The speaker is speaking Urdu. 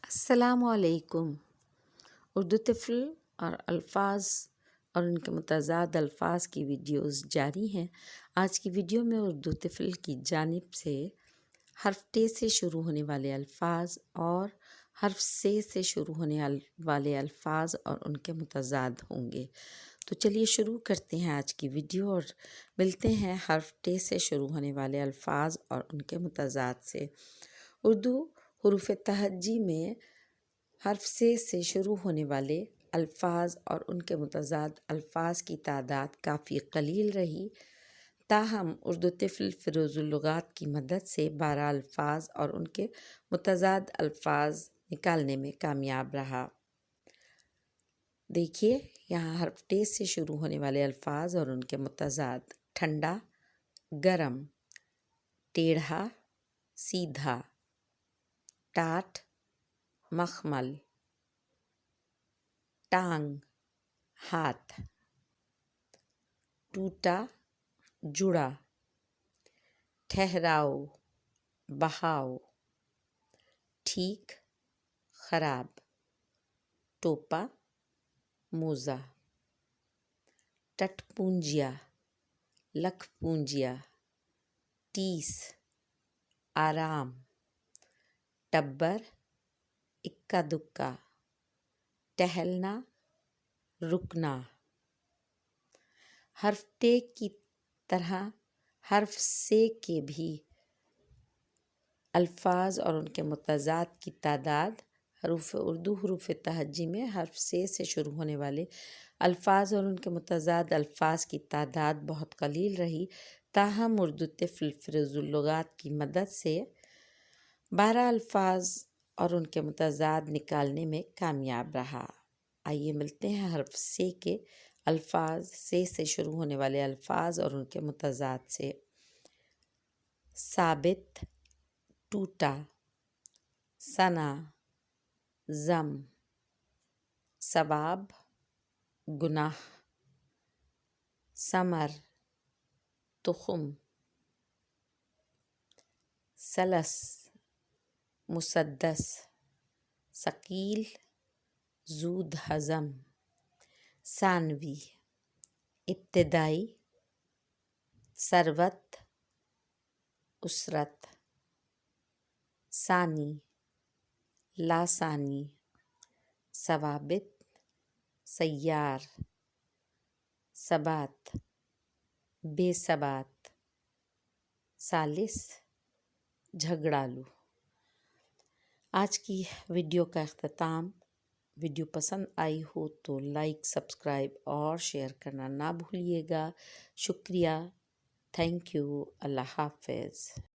السلام علیکم۔ اردو طفل اور الفاظ اور ان کے متضاد الفاظ کی ویڈیوز جاری ہیں۔ آج کی ویڈیو میں اردو طفل کی جانب سے حرف ٹ سے شروع ہونے والے الفاظ اور حرف سے شروع ہونے والے الفاظ اور ان کے متضاد ہوں گے۔ تو چلیے شروع کرتے ہیں آج کی ویڈیو اور ملتے ہیں حرف ٹ سے شروع ہونے والے الفاظ اور ان کے متضاد سے۔ اردو حروف تہجی میں حرف سے شروع ہونے والے الفاظ اور ان کے متضاد الفاظ کی تعداد کافی قلیل رہی، تاہم اردو طفل فیروز اللغات کی مدد سے 12 الفاظ اور ان کے متضاد الفاظ نکالنے میں کامیاب رہا۔ دیکھیے یہاں حرف ٹ سے شروع ہونے والے الفاظ اور ان کے متضاد: ٹھنڈا، گرم، ٹیڑھا، سیدھا، ٹاٹ، مخمل، ٹانگ، ہاتھ، ٹوٹا، جڑا، ٹھہراؤ، بہاؤ، ٹھیک، خراب، ٹوپا، موزہ، ٹٹ پونجیا، لکھ پونجیا، ٹیس، آرام، ٹبر، اکا دکا، ٹہلنا، رکنا۔ حرف ٹ کی طرح حرف س کے بھی الفاظ اور ان کے متضاد کی تعداد اردو حروف تہجی میں حرف سے شروع ہونے والے الفاظ اور ان کے متضاد الفاظ کی تعداد بہت قلیل رہی، تاہم اردو طفل فیروز اللغات کی مدد سے 12 الفاظ اور ان کے متضاد نکالنے میں کامیاب رہا۔ آئیے ملتے ہیں حرف س کے الفاظ، سے شروع ہونے والے الفاظ اور ان کے متضاد سے۔ ثابت، ٹوٹا، ثنا، ضم، ثواب، گناہ، ثمر، تخم، ثلث، مسدس، ثقیل، زود ہضم، ثانوی، ابتدائی، ثروت، اسرت، ثانی، لاسانی، ثوابت، سیار، ثبات، بے ثبات، ثالث، جھگڑالو۔ آج کی ویڈیو کا اختتام، ویڈیو پسند آئی ہو تو لائک، سبسکرائب اور شیئر کرنا نہ بھولیے گا۔ شکریہ، تھینک یو، اللہ حافظ۔